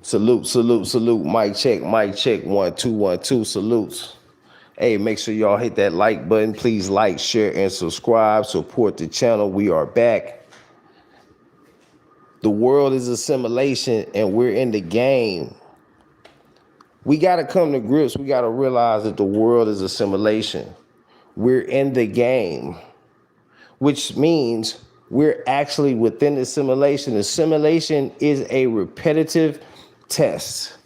Salute, salute, salute. Mic check. 1 2 1 2. Salutes. Hey, make sure y'all hit that like button. Please like, share, and subscribe. Support the channel. We are back. The world is a simulation, and we're in the game. We got to come to grips. We got to realize that the world is a simulation. We're in the game, which means we're actually within the simulation. The simulation is a repetitive test.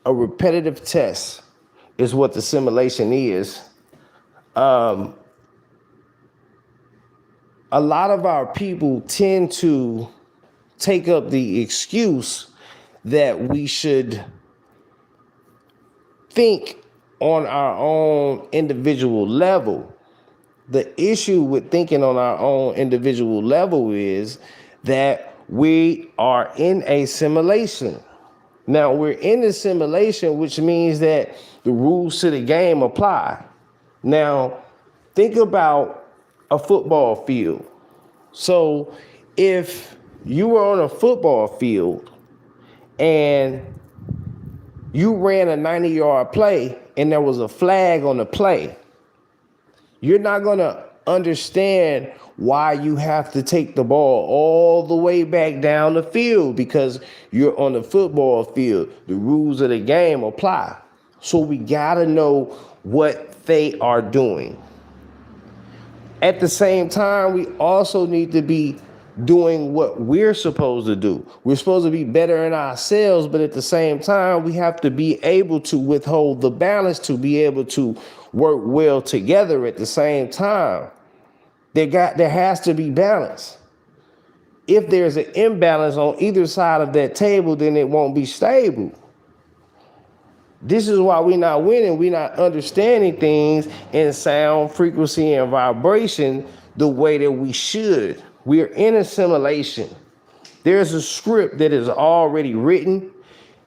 A repetitive test is what the simulation is. A lot of our people tend to take up the excuse that we should think on our own individual level. The issue with thinking on our own individual level is that we are in a simulation. Now, we're in a simulation, which means that the rules to the game apply. Now, think about a football field. So if you were on a football field and you ran a 90-yard play and there was a flag on the play, you're not going to understand why you have to take the ball all the way back down the field because you're on the football field. The rules of the game apply. So we got to know what they are doing. At the same time, we also need to be doing what we're supposed to do. We're supposed to be better in ourselves, but at the same time, we have to be able to withhold the balance to be able to work well together at the same time. There has to be balance. If there's an imbalance on either side of that table, then it won't be stable. This is why we're not winning. We're not understanding things in sound, frequency, and vibration the way that we should. We're in a simulation. There's a script that is already written.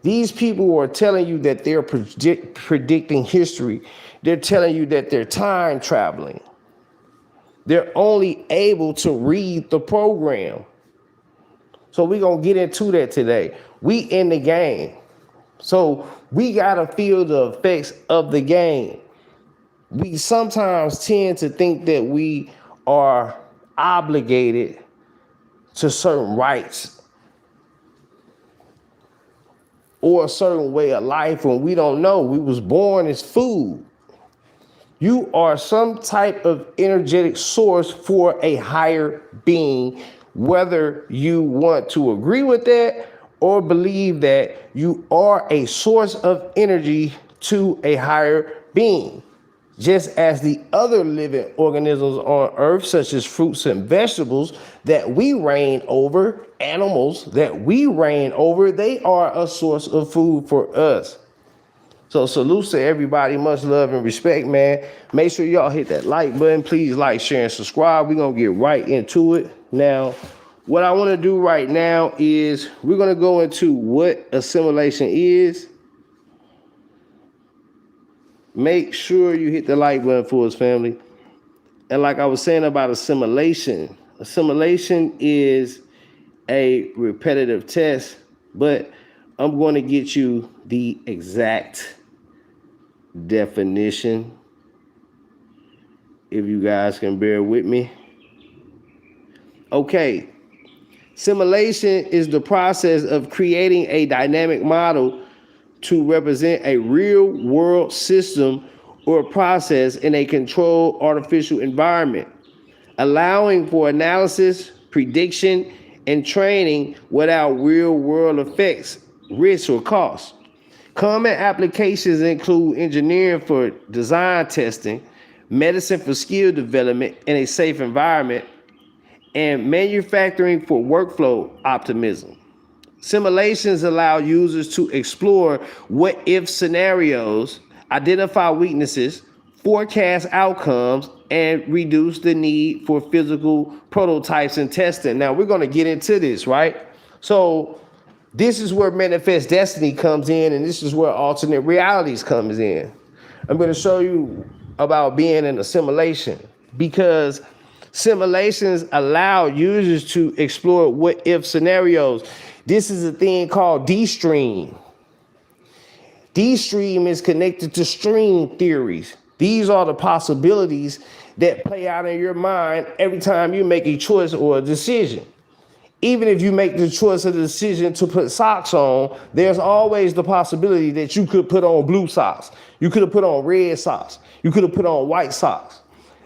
These people are telling you that they're predicting history. They're telling you that they're time traveling. They're only able to read the program. So we're going to get into that today. We in the game. So we got to feel the effects of the game. We sometimes tend to think that we are obligated to certain rights or a certain way of life when we don't know. We was born as food. You are some type of energetic source for a higher being, whether you want to agree with that or believe that you are a source of energy to a higher being. Just as the other living organisms on earth, such as fruits and vegetables that we reign over, animals that we reign over, they are a source of food for us. So salutes to everybody. Much love and respect, man. Make sure y'all hit that like button. Please like, share, and subscribe. We're going to get right into it. Now, what I want to do right now is we're going to go into what assimilation is. Make sure you hit the like button for us, family. And like I was saying about assimilation is a repetitive test, but I'm going to get you the exact definition, if you guys can bear with me. Okay. Simulation is the process of creating a dynamic model to represent a real-world system or process in a controlled artificial environment, allowing for analysis, prediction, and training without real-world effects, risks, or costs. Common applications include engineering for design testing, medicine for skill development in a safe environment, and manufacturing for workflow optimism. Simulations allow users to explore what-if scenarios, identify weaknesses, forecast outcomes, and reduce the need for physical prototypes and testing. Now, we're going to get into this, right? So this is where Manifest Destiny comes in, and this is where alternate realities comes in. I'm going to show you about being in a simulation because simulations allow users to explore what-if scenarios. This is a thing called D-stream. D-stream is connected to string theories. These are the possibilities that play out in your mind every time you make a choice or a decision. Even if you make the choice or the decision to put socks on, there's always the possibility that you could put on blue socks. You could have put on red socks. You could have put on white socks.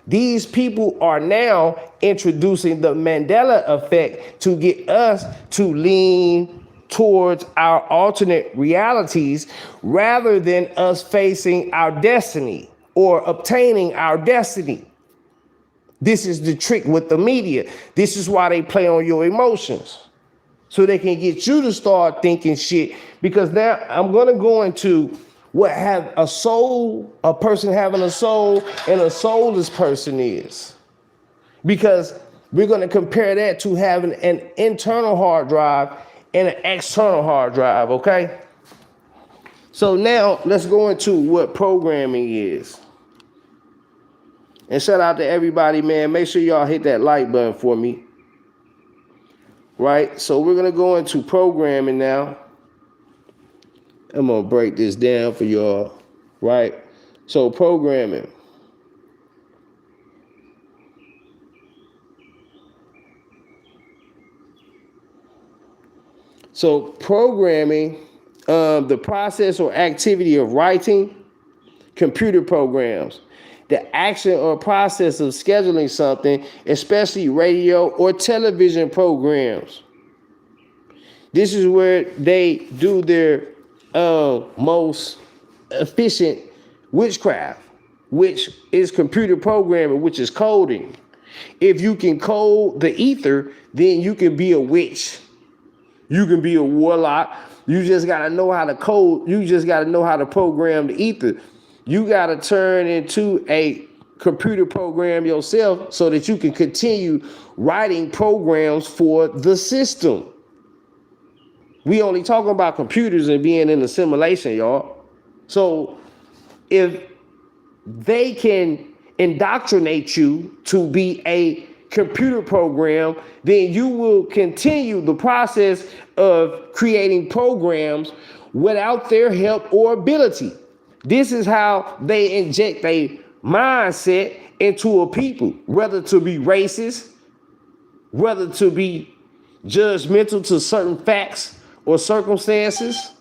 These people are now introducing the Mandela effect to get us to lean towards our alternate realities rather than us facing our destiny or obtaining our destiny. This is the trick with the media. This is why they play on your emotions, so they can get you to start thinking shit. Because now I'm going to go into what have a soul, a person having a soul, and a soulless person is. Because we're going to compare that to having an internal hard drive and an external hard drive, okay? So now let's go into what programming is. And shout out to everybody, man. Make sure y'all hit that like button for me. Right? So we're going to go into programming now. I'm going to break this down for y'all. Right? So programming. So programming, the process or activity of writing computer programs. The action or process of scheduling something, especially radio or television programs. This is where they do their most efficient witchcraft, which is computer programming, which is coding. If you can code the ether, then you can be a witch. You can be a warlock. You just got to know how to code. You just got to know how to program the ether. You got to turn into a computer program yourself so that you can continue writing programs for the system. We only talking about computers and being in a simulation, y'all. So if they can indoctrinate you to be a computer program, then you will continue the process of creating programs without their help or ability. This is how they inject a mindset into a people, whether to be racist, whether to be judgmental to certain facts or circumstances,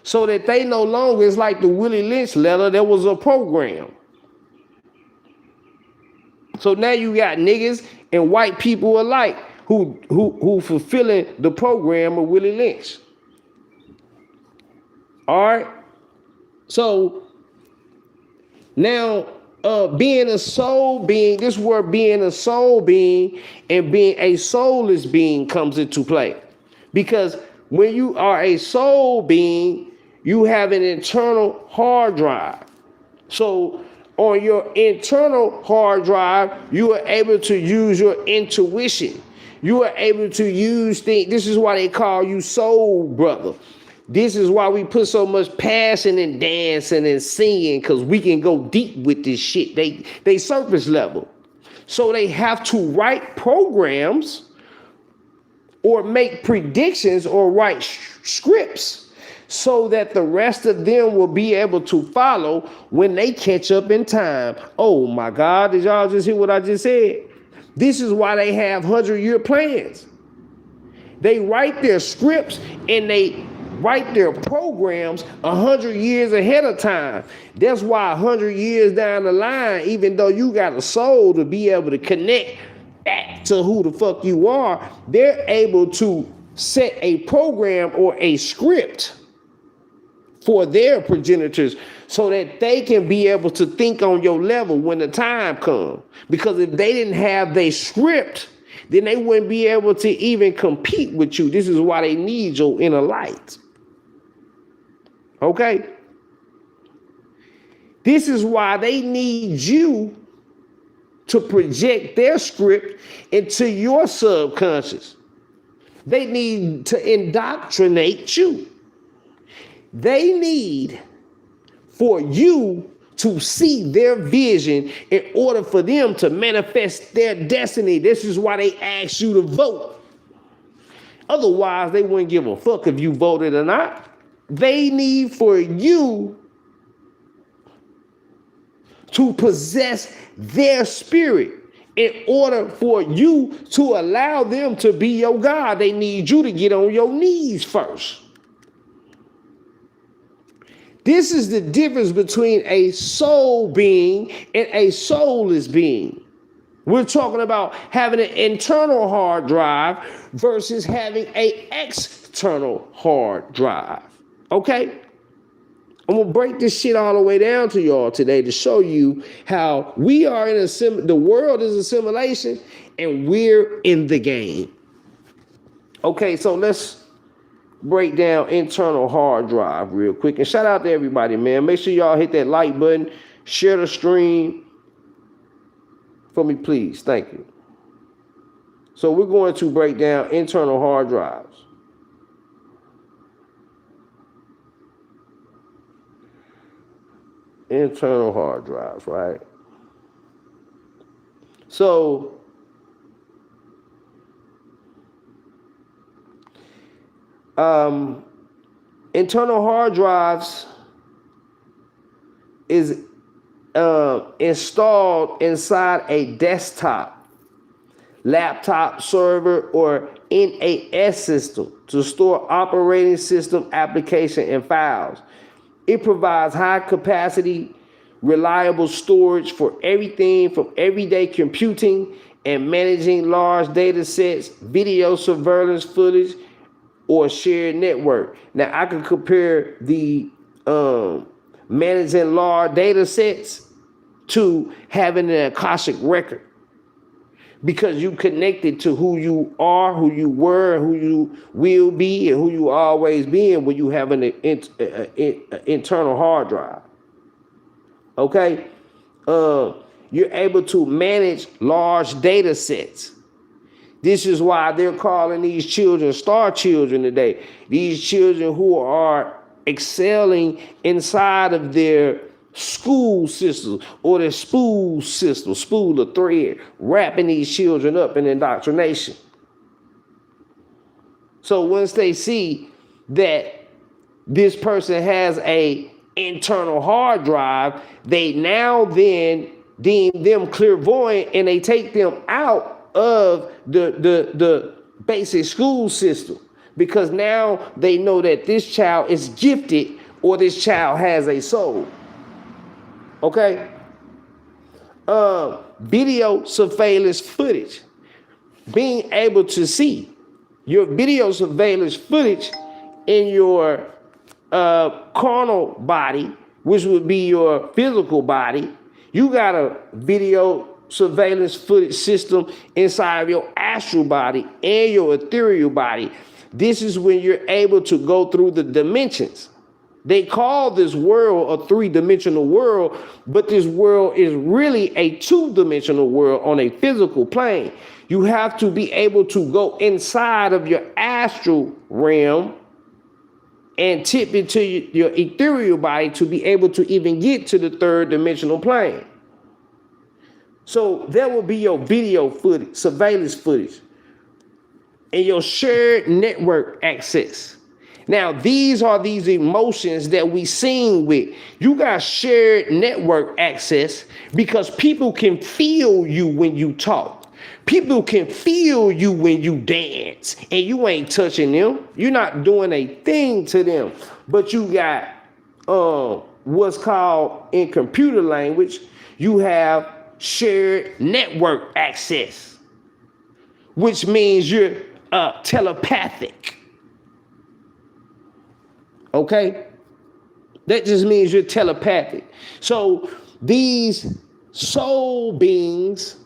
so that they no longer, it's like the Willie Lynch letter, there was a program. So now you got niggas and white people alike who fulfilling the program of Willie Lynch. All right. So now being a soul being, this word being a soul being and being a soulless being comes into play. Because when you are a soul being, you have an internal hard drive. So on your internal hard drive, you are able to use your intuition. You are able to use things. This is why they call you soul brother. This is why we put so much passion in dancing and singing, because we can go deep with this shit. They surface level. So they have to write programs or make predictions or write scripts so that the rest of them will be able to follow when they catch up in time. Oh my God, did y'all just hear what I just said? This is why they have 100-year plans. They write their scripts and they write their programs 100 years ahead of time. That's why 100 years down the line, even though you got a soul to be able to connect back to who the fuck you are, they're able to set a program or a script for their progenitors so that they can be able to think on your level when the time comes. Because if they didn't have their script, then they wouldn't be able to even compete with you. This is why they need your inner light. Okay? This is why they need you to project their script into your subconscious. They need to indoctrinate you. They need for you to see their vision in order for them to manifest their destiny. This is why they ask you to vote. Otherwise, they wouldn't give a fuck if you voted or not. They need for you to possess their spirit. In order for you to allow them to be your God, they need you to get on your knees first. This is the difference between a soul being and a soulless being. We're talking about having an internal hard drive versus having an external hard drive. Okay? I'm going to break this shit all the way down to y'all today to show you how we are in the world is a simulation and we're in the game. Okay, so let's break down internal hard drive real quick. And shout out to everybody, man. Make sure y'all hit that like button, share the stream for me, please. Thank you. So we're going to break down internal hard drives. Internal hard drives, right? So internal hard drives is installed inside a desktop, laptop, server, or NAS system to store operating system application and files. It provides high capacity, reliable storage for everything from everyday computing and managing large data sets, video surveillance footage, or shared network. Now I can compare the managing large data sets to having an Akashic record, because you connected to who you are, who you were, who you will be, and who you always been when you have an internal hard drive. Okay? You're able to manage large data sets. This is why they're calling these children star children today. These children who are excelling inside of their school system or their spool system, spool of thread, wrapping these children up in indoctrination. So once they see that this person has a internal hard drive, they now then deem them clairvoyant and they take them out of the basic school system, because now they know that this child is gifted or this child has a soul. Okay? Video surveillance footage. Being able to see your video surveillance footage in your carnal body, which would be your physical body. You got a video surveillance footage system inside of your astral body and your ethereal body. This is when you're able to go through the dimensions. They call this world a three-dimensional world, but this world is really a two-dimensional world on a physical plane. You have to be able to go inside of your astral realm and tip into your ethereal body to be able to even get to the third-dimensional plane. So there will be your video footage, surveillance footage, and your shared network access. Now, these are these emotions that we sing with. You got shared network access because people can feel you when you talk. People can feel you when you dance, and you ain't touching them. You're not doing a thing to them. But you got what's called, in computer language, you have shared network access, which means you're telepathic. Okay? That just means you're telepathic. So these soul beings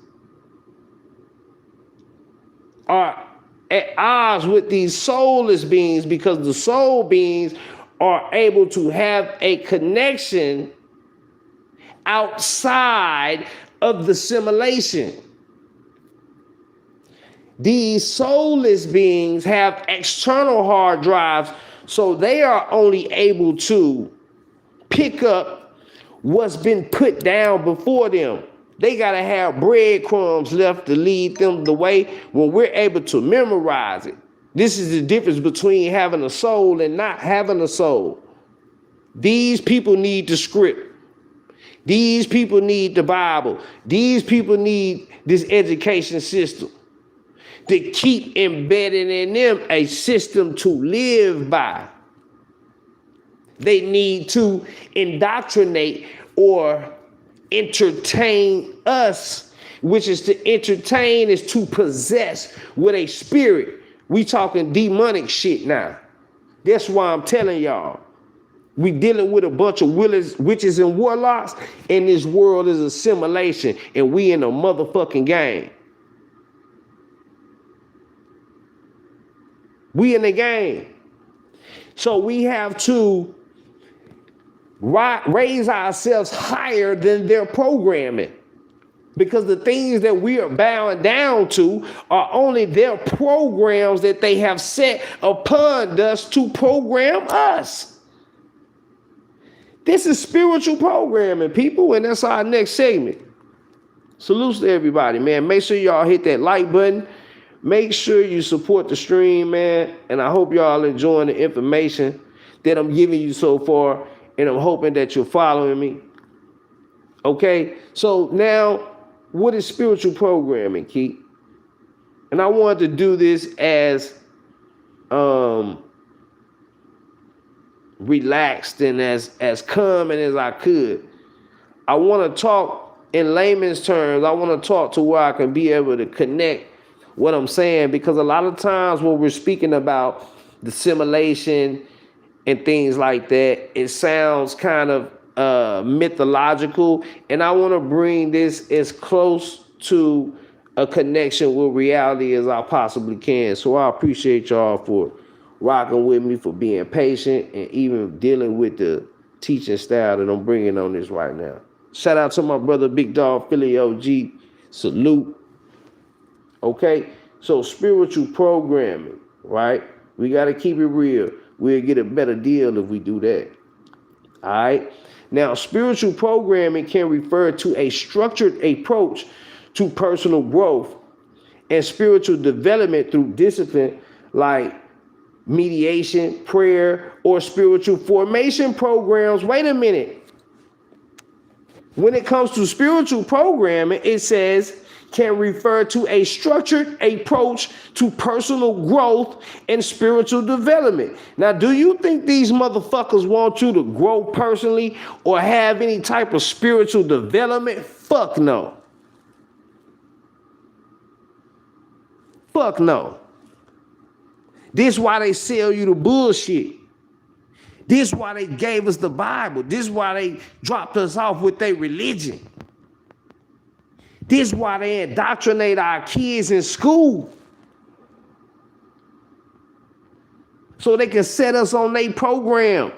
are at odds with these soulless beings, because the soul beings are able to have a connection outside of the simulation. These soulless beings have external hard drives, so they are only able to pick up what's been put down before them. They got to have breadcrumbs left to lead them the way when we're able to memorize it. This is the difference between having a soul and not having a soul. These people need the script. These people need the Bible. These people need this education system to keep embedding in them a system to live by. They need to indoctrinate or entertain us, which is to entertain is to possess with a spirit. We talking demonic shit now. That's why I'm telling y'all. We dealing with a bunch of witches and warlocks, and this world is a simulation, and we in a motherfucking game. We in the game. So we have to raise ourselves higher than their programming, because the things that we are bowing down to are only their programs that they have set upon us to program us. This is spiritual programming, people, and that's our next segment. Salutes to everybody, man. Make sure y'all hit that like button. Make sure you support the stream, man. And I hope y'all enjoying the information that I'm giving you so far. And I'm hoping that you're following me. Okay? So now, what is spiritual programming, Keith? And I wanted to do this as relaxed and as calming as I could. I want to talk in layman's terms. I want to talk to where I can be able to connect what I'm saying, because a lot of times when we're speaking about the simulation and things like that, it sounds kind of mythological, and I want to bring this as close to a connection with reality as I possibly can. So I appreciate y'all for rocking with me, for being patient, and even dealing with the teaching style that I'm bringing on this right now. Shout out to my brother Big Dog Philly OG. Salute. Okay, so spiritual programming, right? We got to keep it real. We'll get a better deal if we do that. All right. Now, spiritual programming can refer to a structured approach to personal growth and spiritual development through discipline like mediation, prayer, or spiritual formation programs. Wait a minute. When it comes to spiritual programming, it says can refer to a structured approach to personal growth and spiritual development. Now, do you think these motherfuckers want you to grow personally or have any type of spiritual development? Fuck no. Fuck no. This is why they sell you the bullshit. This is why they gave us the Bible. This is why they dropped us off with their religion. This is why they indoctrinate our kids in school, so they can set us on their program.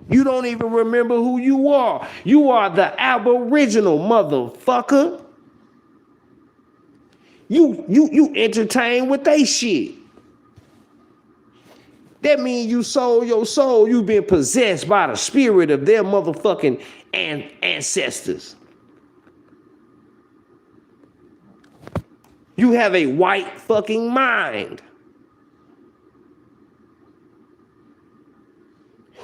You don't even remember who you are. You are the aboriginal, motherfucker. You entertain with they shit. That means you sold your soul. You've been possessed by the spirit of their motherfucking ancestors. You have a white fucking mind,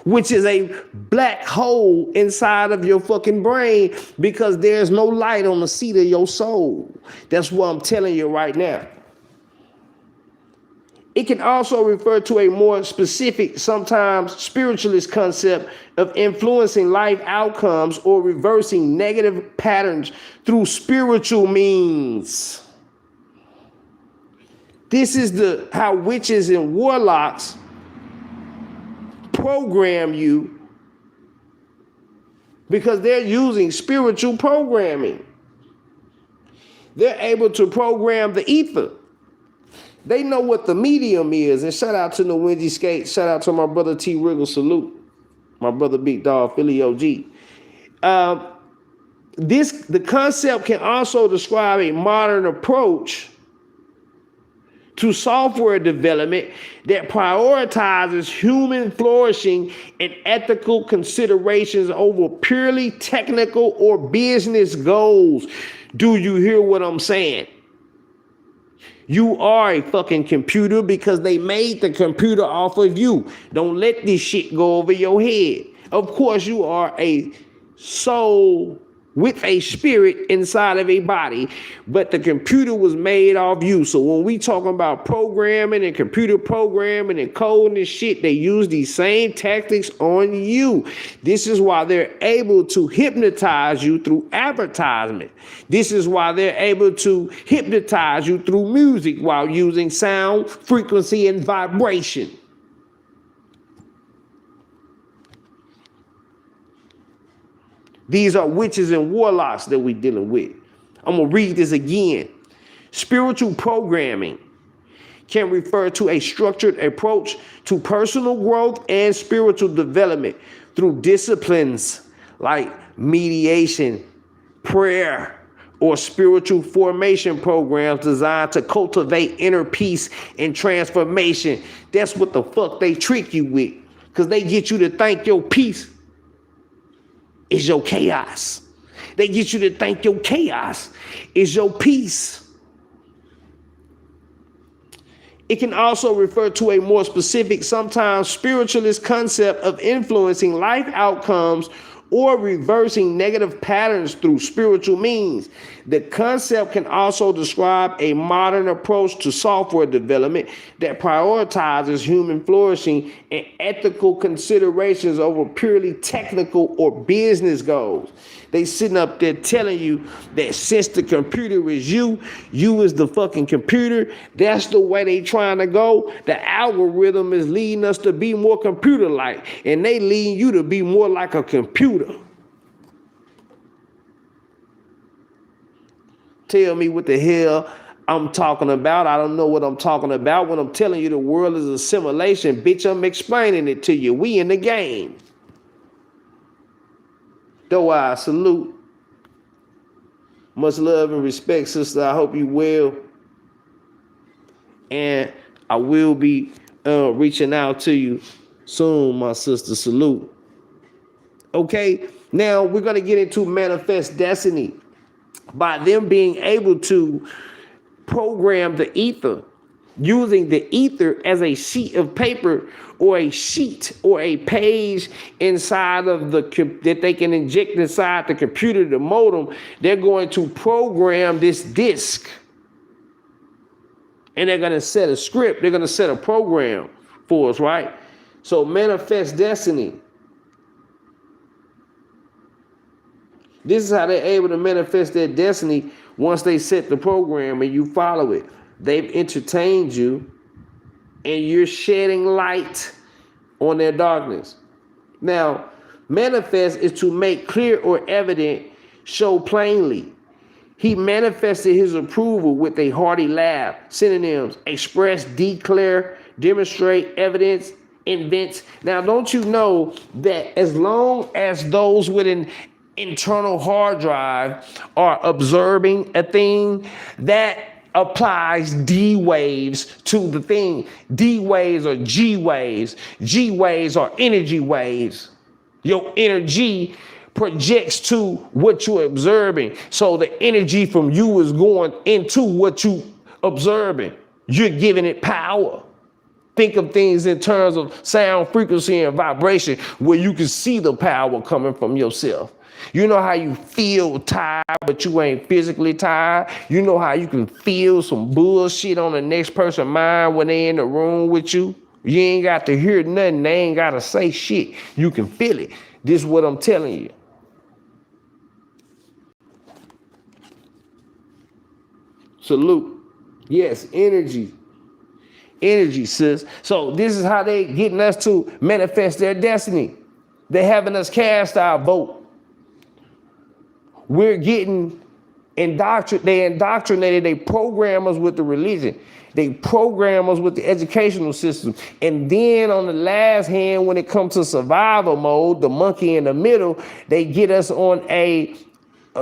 which is a black hole inside of your fucking brain, because there's no light on the seat of your soul. That's what I'm telling you right now. It can also refer to a more specific, sometimes spiritualist concept of influencing life outcomes or reversing negative patterns through spiritual means. This is how witches and warlocks program you, because they're using spiritual programming. They're able to program the ether. They know what the medium is. And shout out to the Windy Skate. Shout out to my brother T. Wriggle. Salute. My brother Big Dog Philly OG. The concept can also describe a modern approach to software development that prioritizes human flourishing and ethical considerations over purely technical or business goals. Do you hear what I'm saying? You are a fucking computer because they made the computer off of you. Don't let this shit go over your head. Of course, you are a soul with a spirit inside of a body, but the computer was made off you. So when we talking about programming and computer programming and coding and shit, they use these same tactics on you. This is why they're able to hypnotize you through advertisement. This is why they're able to hypnotize you through music while using sound, frequency, and vibration. These are witches and warlocks that we're dealing with. I'm going to read this again. Spiritual programming can refer to a structured approach to personal growth and spiritual development through disciplines like mediation, prayer, or spiritual formation programs designed to cultivate inner peace and transformation. That's what the fuck they trick you with, because they get you to think your peace is your chaos. They get you to think your chaos is your peace. It can also refer to a more specific, sometimes spiritualist concept of influencing life outcomes or reversing negative patterns through spiritual means. The concept can also describe a modern approach to software development that prioritizes human flourishing and ethical considerations over purely technical or business goals. They sitting up there telling you that since the computer is you is the fucking computer. That's the way they trying to go. The algorithm is leading us to be more computer-like, and they leading you to be more like a computer. Tell me what the hell I'm talking about. I don't know what I'm talking about when I'm telling you the world is a simulation. Bitch, I'm explaining it to you. We in the game. Though I salute. Much love and respect, sister. I hope you well. And I will be reaching out to you soon, my sister. Salute. Okay, now we're going to get into manifest destiny. By them being able to program the ether, using the ether as a sheet of paper or a sheet or a page inside of that they can inject inside the computer, the modem, they're going to program this disk. And they're going to set a script. They're going to set a program for us, right? So manifest destiny. This is how they're able to manifest their destiny once they set the program and you follow it. They've entertained you and you're shedding light on their darkness. Now, manifest is to make clear or evident, show plainly. He manifested his approval with a hearty laugh. Synonyms: express, declare, demonstrate, evidence, invent. Now, don't you know that as long as those with an internal hard drive are observing a thing, that applies D waves to the thing. D waves are G waves. G waves are energy waves. Your energy projects to what you're observing. So the energy from you is going into what you observing. You're giving it power. Think of things in terms of sound, frequency, and vibration, where you can see the power coming from yourself. You know how you feel tired, but you ain't physically tired. You know how you can feel some bullshit on the next person's mind when they in the room with you. You ain't got to hear nothing. They ain't got to say shit. You can feel it. This is what I'm telling you. Salute. Yes, energy. Energy, sis. So this is how they getting us to manifest their destiny. They having us cast our vote. We're getting indoctrinated. They indoctrinated. They program us with the religion. They program us with the educational system. And then on the last hand, when it comes to survival mode, the monkey in the middle, they get us on a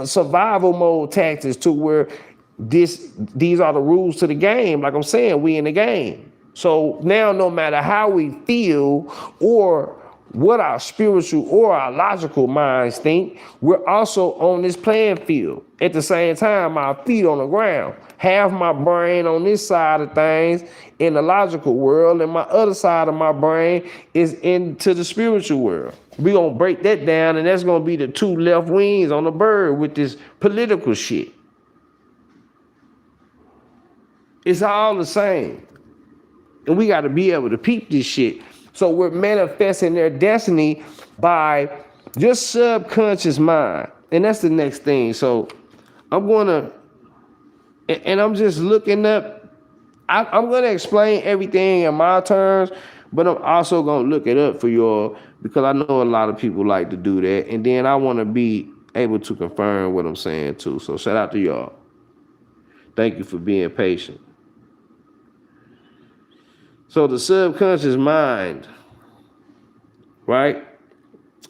survival mode tactics to where these are the rules to the game. Like I'm saying, we in the game. So now no matter how we feel or what our spiritual or our logical minds think, we're also on this playing field. At the same time, my feet on the ground. Half my brain on this side of things in the logical world, and my other side of my brain is into the spiritual world. We're going to break that down, and that's going to be the two left wings on the bird with this political shit. It's all the same. And we got to be able to peep this shit. So we're manifesting their destiny by just subconscious mind. And that's the next thing. So I'm going to, and I'm just looking up, I'm going to explain everything in my terms, but I'm also going to look it up for y'all because I know a lot of people like to do that. And then I want to be able to confirm what I'm saying too. So shout out to y'all. Thank you for being patient. So the subconscious mind, right?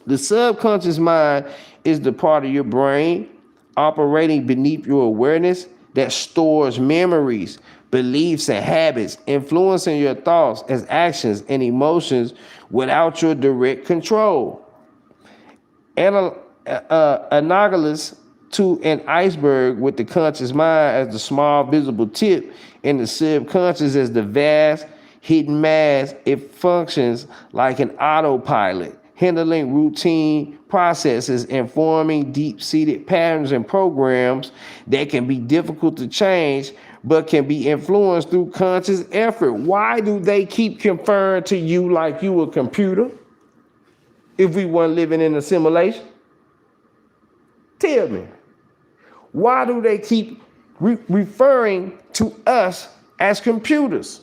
The subconscious mind is the part of your brain operating beneath your awareness that stores memories, beliefs, and habits, influencing your thoughts as actions and emotions without your direct control. Analogous to an iceberg, with the conscious mind as the small visible tip and the subconscious as the vast hidden mass, it functions like an autopilot, handling routine processes and forming deep-seated patterns and programs that can be difficult to change but can be influenced through conscious effort. Why do they keep conferring to you like you a computer if we weren't living in a simulation? Tell me. Why do they keep referring to us as computers?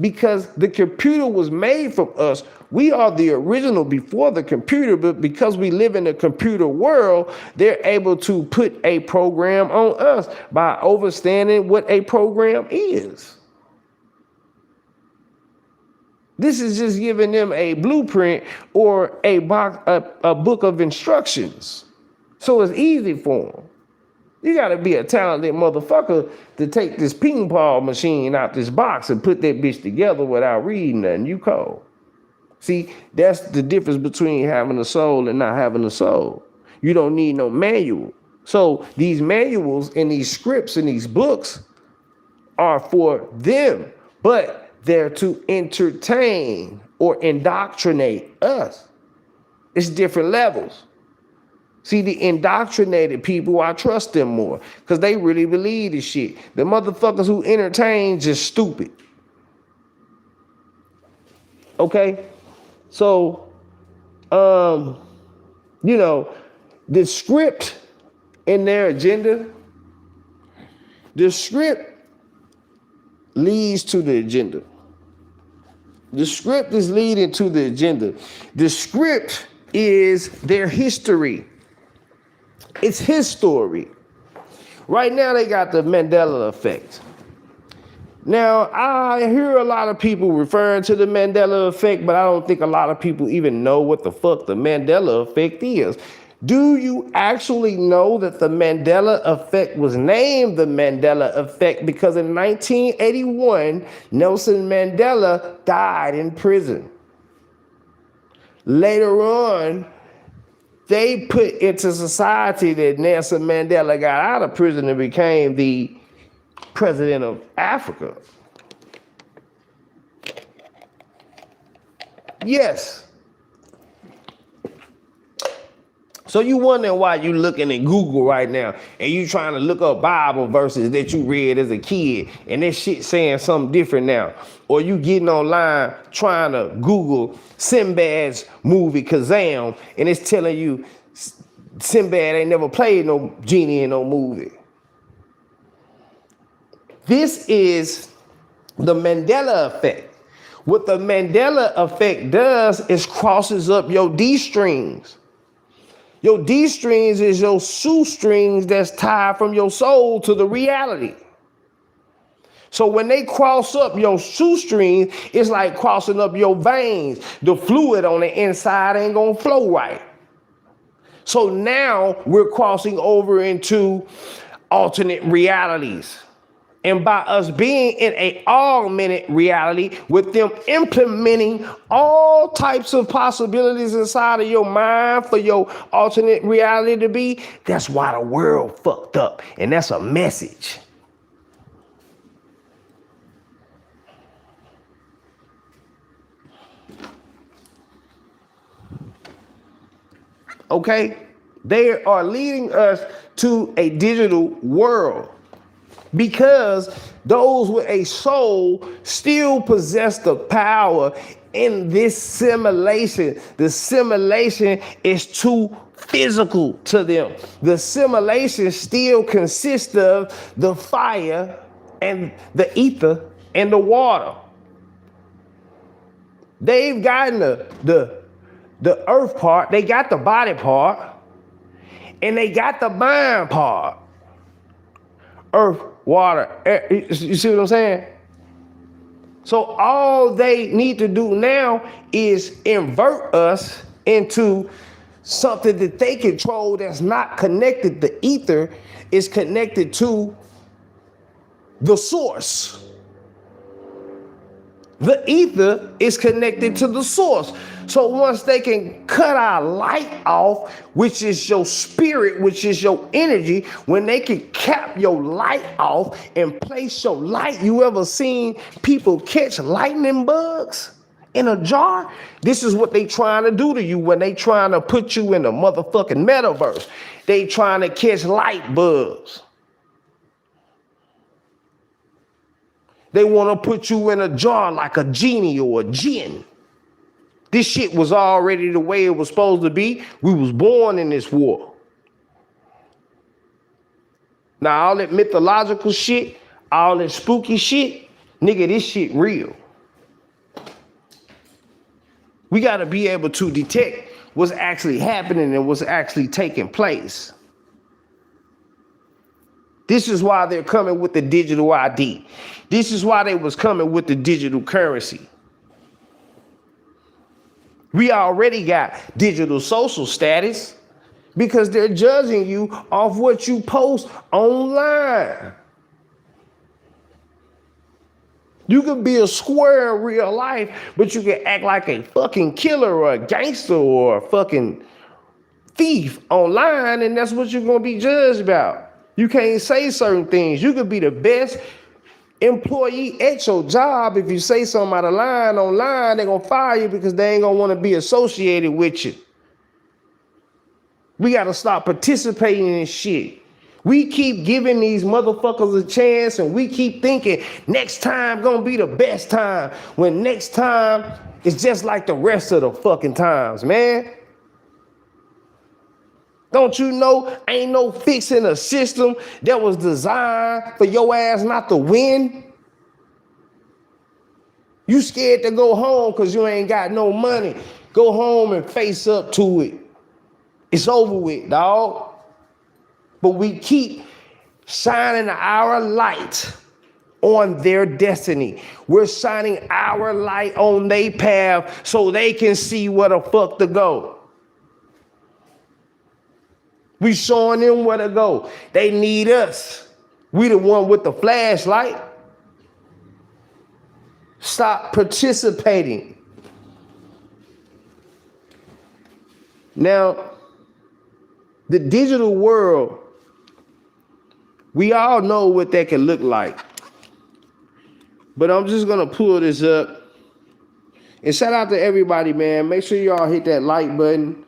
Because the computer was made from us. We are the original before the computer, but because we live in a computer world, they're able to put a program on us by understanding what a program is. This is just giving them a blueprint or a book of instructions. So it's easy for them. You gotta be a talented motherfucker to take this ping pong machine out this box and put that bitch together without reading nothing. You cold. See, that's the difference between having a soul and not having a soul. You don't need no manual. So these manuals and these scripts and these books are for them, but they're to entertain or indoctrinate us. It's different levels. See, the indoctrinated people, I trust them more because they really believe this shit. The motherfuckers who entertain just stupid. Okay? So, the script in their agenda, the script leads to the agenda. The script is leading to the agenda. The script is their history. It's his story. Right now, they got the Mandela effect. Now, I hear a lot of people referring to the Mandela effect, but I don't think a lot of people even know what the fuck the Mandela effect is. Do you actually know that the Mandela effect was named the Mandela effect because in 1981, Nelson Mandela died in prison? Later on, they put into society that Nelson Mandela got out of prison and became the president of Africa. Yes. So you wondering why you looking at Google right now and you trying to look up Bible verses that you read as a kid and this shit saying something different now. Or you getting online trying to Google Sinbad's movie Kazam and it's telling you Sinbad ain't never played no genie in no movie. This is the Mandela effect. What the Mandela effect does is crosses up your D strings. Your D strings is your shoestrings that's tied from your soul to the reality. So when they cross up your shoestrings, it's like crossing up your veins. The fluid on the inside ain't gonna flow right. So now we're crossing over into alternate realities. And by us being in a augmented reality with them implementing all types of possibilities inside of your mind for your alternate reality to be, that's why the world fucked up. And that's a message. Okay? They are leading us to a digital world, because those with a soul still possess the power in this simulation. The simulation is too physical to them. The simulation still consists of the fire and the ether and the water. They've gotten the earth part, they got the body part, and they got the mind part. Earth, water, air, you see what I'm saying? So all they need to do now is invert us into something that they control that's not connected. The ether is connected to the source. The ether is connected to the source. So once they can cut our light off, which is your spirit, which is your energy, when they can cap your light off and place your light, you ever seen people catch lightning bugs in a jar? This is what they trying to do to you when they trying to put you in the motherfucking metaverse. They trying to catch light bugs. They want to put you in a jar like a genie or a jinn. This shit was already the way it was supposed to be. We was born in this war. Now all that mythological shit, all that spooky shit, nigga, this shit real. We got to be able to detect what's actually happening and what's actually taking place. This is why they're coming with the digital ID. This is why they was coming with the digital currency. We already got digital social status because they're judging you off what you post online. You can be a square in real life, but you can act like a fucking killer or a gangster or a fucking thief online, and that's what you're gonna be judged about. You can't say certain things. You could be the best employee at your job. If you say something out of line online, they're gonna fire you because they ain't gonna want to be associated with you. We gotta stop participating in shit. We keep giving these motherfuckers a chance and we keep thinking next time gonna be the best time, when next time is just like the rest of the fucking times, man. Don't you know ain't no fixing a system that was designed for your ass not to win? You scared to go home because you ain't got no money. Go home and face up to it. It's over with, dog. But we keep shining our light on their destiny. We're shining our light on their path so they can see where the fuck to go. We showing them where to go. They need us. We the one with the flashlight. Stop participating. Now, the digital world, we all know what that can look like. But I'm just gonna pull this up. And shout out to everybody, man. Make sure y'all hit that like button.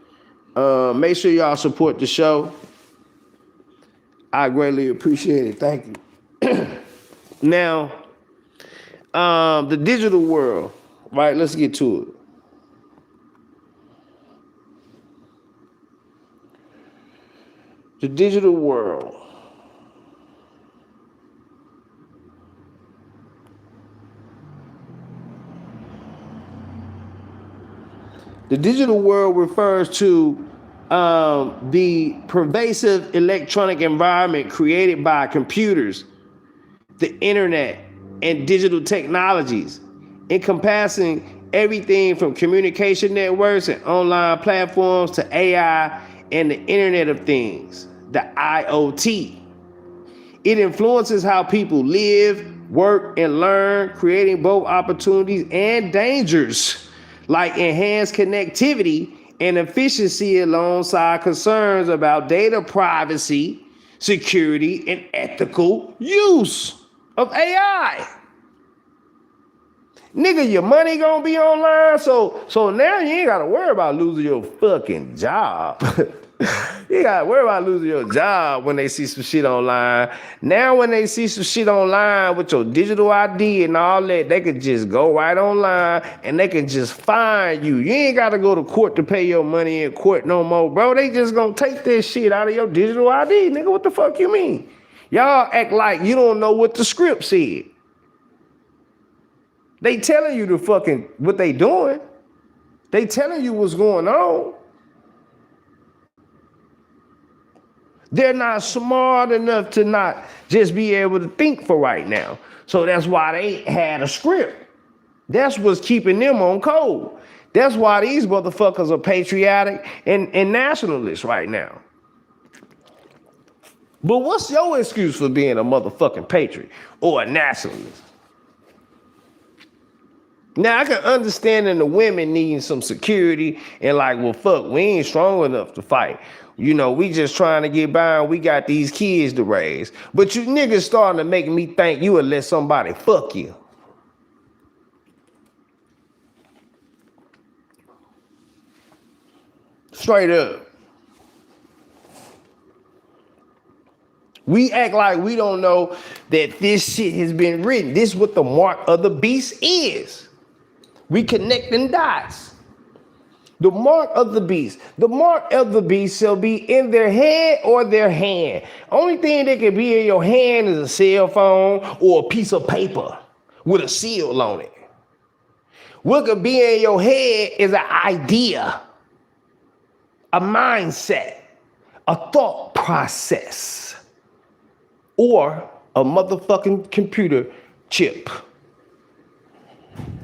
Make sure y'all support the show. I greatly appreciate it. Thank you. Now, the digital world, right? Let's get to it. The digital world. The digital world refers to the pervasive electronic environment created by computers, the internet, and digital technologies, encompassing everything from communication networks and online platforms to AI and the Internet of Things, the IoT. It influences how people live, work, and learn, creating both opportunities and dangers, like enhanced connectivity and efficiency alongside concerns about data privacy, security, and ethical use of AI. Nigga, your money gonna be online, so now you ain't gotta worry about losing your fucking job. You gotta worry about losing your job when they see some shit online. Now when they see some shit online with your digital ID and all that, they could just go right online and they can just find you. You ain't gotta go to court to pay your money in court no more, bro. They just gonna take this shit out of your digital ID. Nigga, what the fuck you mean? Y'all act like you don't know what the script said. They telling you the fucking what they doing. They telling you what's going on. They're not smart enough to not just be able to think for right now. So that's why they had a script. That's what's keeping them on code. That's why these motherfuckers are patriotic and nationalists right now. But what's your excuse for being a motherfucking patriot or a nationalist? Now, I can understand the women needing some security and like, well, fuck, we ain't strong enough to fight. You know, we just trying to get by and we got these kids to raise. But you niggas starting to make me think you would let somebody fuck you. Straight up. We act like we don't know that this shit has been written. This is what the mark of the beast is. We connecting dots. The mark of the beast. The mark of the beast shall be in their head or their hand. Only thing that can be in your hand is a cell phone or a piece of paper with a seal on it. What could be in your head is an idea, a mindset, a thought process, or a motherfucking computer chip.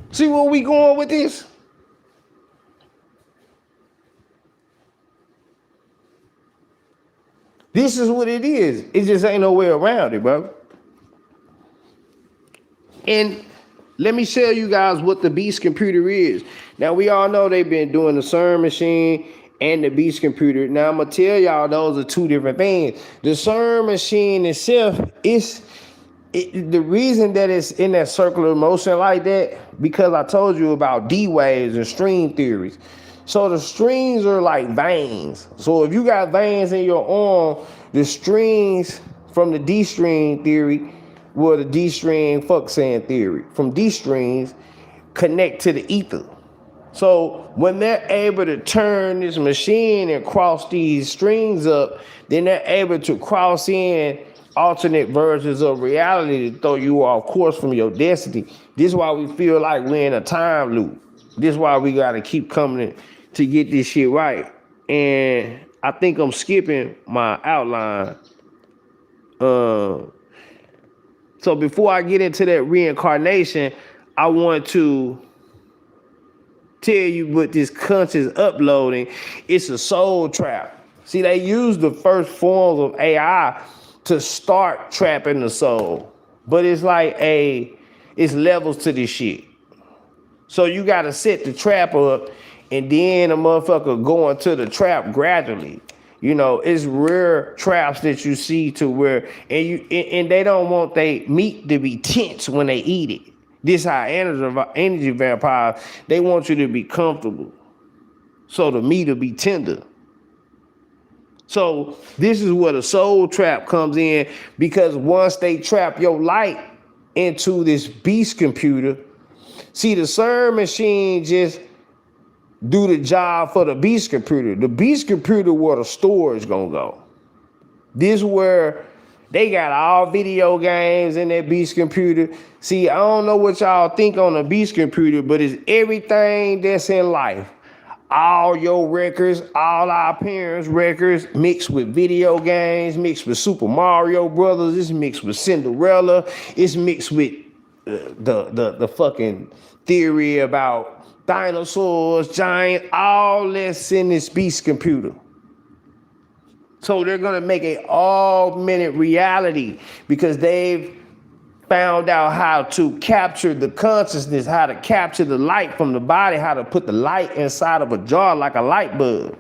See where we going with this? This is what it is. It just ain't no way around it, bro. And let me tell you guys what the Beast computer is. Now, we all know they've been doing the CERN machine and the Beast computer. Now, I'm going to tell y'all those are two different things. The CERN machine itself is... the reason that it's in that circular motion like that, because I told you about D waves and string theories. So the strings are like veins. So if you got veins in your arm, the strings from the D string theory, well, the D string fuck sand theory, from D strings connect to the ether. So when they're able to turn this machine and cross these strings up, then they're able to cross in alternate versions of reality to throw you off course from your destiny. This is why we feel like we're in a time loop. This is why we got to keep coming to get this shit right. And I think I'm skipping my outline. So before I get into that reincarnation, I want to tell you what this conscious uploading, it's a soul trap. See, they use the first forms of AI to start trapping the soul. But it's like it's levels to this shit. So you gotta set the trap up and then a motherfucker go into the trap gradually. You know, it's rare traps that you see to where, and they don't want their meat to be tense when they eat it. This how energy vampires, they want you to be comfortable. So the meat will be tender. So this is where the soul trap comes in, because once they trap your light into this beast computer, see, the CERN machine just do the job for the beast computer. The beast computer where the storage gonna go. This where they got all video games in that beast computer. See, I don't know what y'all think on the beast computer, but it's everything that's in life. All your records, all our parents' records, mixed with video games, mixed with Super Mario Brothers, it's mixed with Cinderella, it's mixed with the fucking theory about dinosaurs, giants, all that's in this beast computer. So they're gonna make an augmented reality because they've found out how to capture the consciousness, how to capture the light from the body, how to put the light inside of a jar like a light bulb.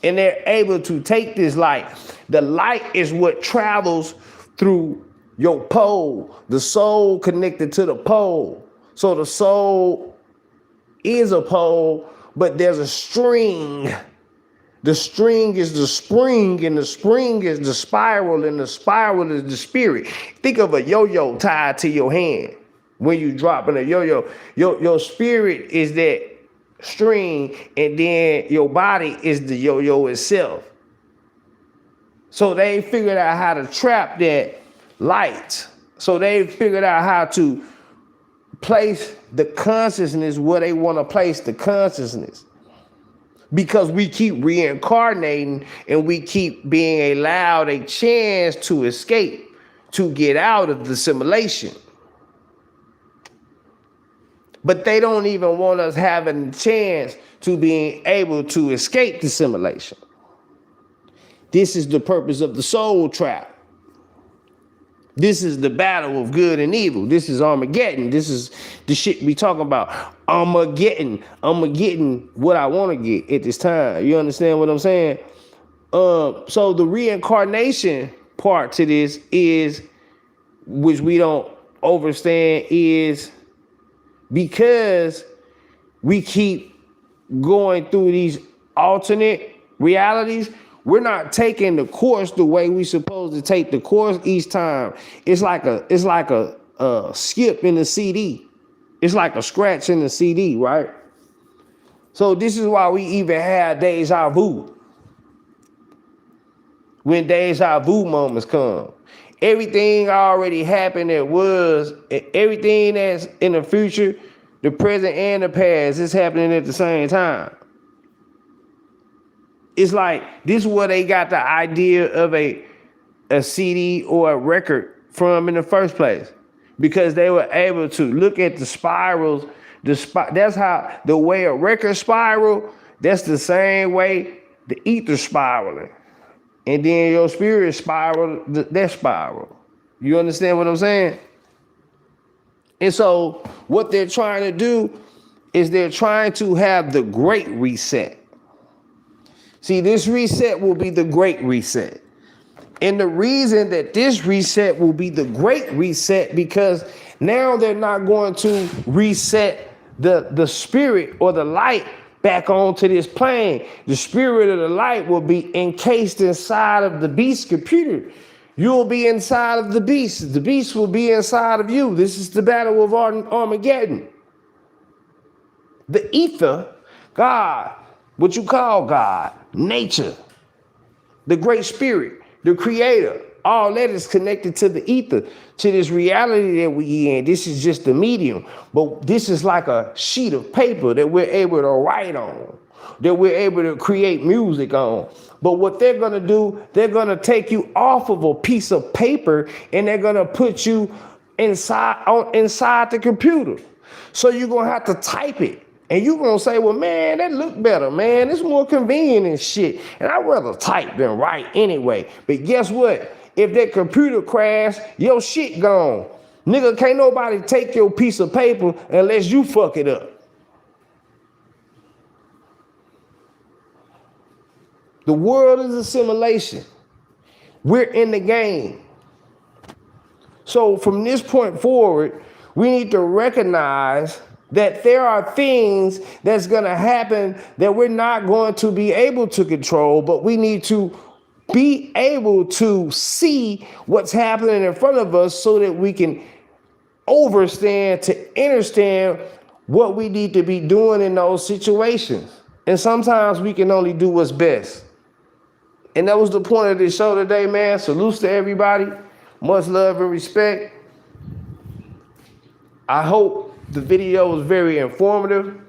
And they're able to take this light. The light is what travels through your pole, the soul connected to the pole. So the soul is a pole, but there's a string. The string is the spring, and the spring is the spiral, and the spiral is the spirit. Think of a yo-yo tied to your hand. When you drop in a yo-yo, your spirit is that string, and then your body is the yo-yo itself. So they figured out how to trap that light. So they figured out how to place the consciousness where they want to place the consciousness. Because we keep reincarnating and we keep being allowed a chance to escape, to get out of the simulation. But they don't even want us having a chance to being able to escape the simulation. This is the purpose of the soul trap. This is the battle of good and evil. This is Armageddon. This is the shit we talking about. Armageddon. I'm getting what I want to get at this time. You understand what I'm saying? So the reincarnation part to this is, which we don't understand, is because we keep going through these alternate realities. We're not taking the course the way we supposed to take the course each time. It's like a skip in the CD. It's like a scratch in the CD, right? So this is why we even have deja vu. When deja vu moments come, everything already happened that was, everything that's in the future, the present and the past is happening at the same time. It's like, this is where they got the idea of a CD or a record from in the first place. Because they were able to look at the spirals. That's how, the way a record spiral, that's the same way the ether spiraling. And then your spirit spiral, that spiral. You understand what I'm saying? And so what they're trying to do is they're trying to have the great reset. See, this reset will be the great reset. And the reason that this reset will be the great reset, because now they're not going to reset the spirit or the light back onto this plane. The spirit of the light will be encased inside of the beast computer. You'll be inside of the beast. The beast will be inside of you. This is the battle of Armageddon. The ether, God, what you call God, nature, the great spirit, the creator, all that is connected to the ether, to this reality that we in. This is just the medium, but this is like a sheet of paper that we're able to write on, that we're able to create music on. But what they're gonna do, they're gonna take you off of a piece of paper and they're gonna put you inside the computer. So you're gonna have to type it. And you're going to say, well, man, that look better, man. It's more convenient and shit. And I'd rather type than write anyway. But guess what? If that computer crash, your shit gone. Nigga, can't nobody take your piece of paper unless you fuck it up. The world is a simulation. We're in the game. So from this point forward, we need to recognize that there are things that's going to happen that we're not going to be able to control, but we need to be able to see what's happening in front of us so that we can understand what we need to be doing in those situations. And sometimes we can only do what's best. And that was the point of this show today, man. Salutes to everybody. Much love and respect. I hope the video was very informative.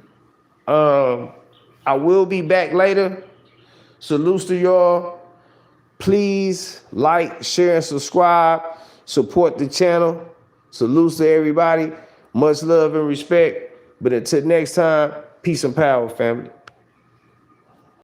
I will be back later. Salutes to y'all. Please like, share, and subscribe. Support the channel. Salutes to everybody. Much love and respect. But until next time, peace and power, family.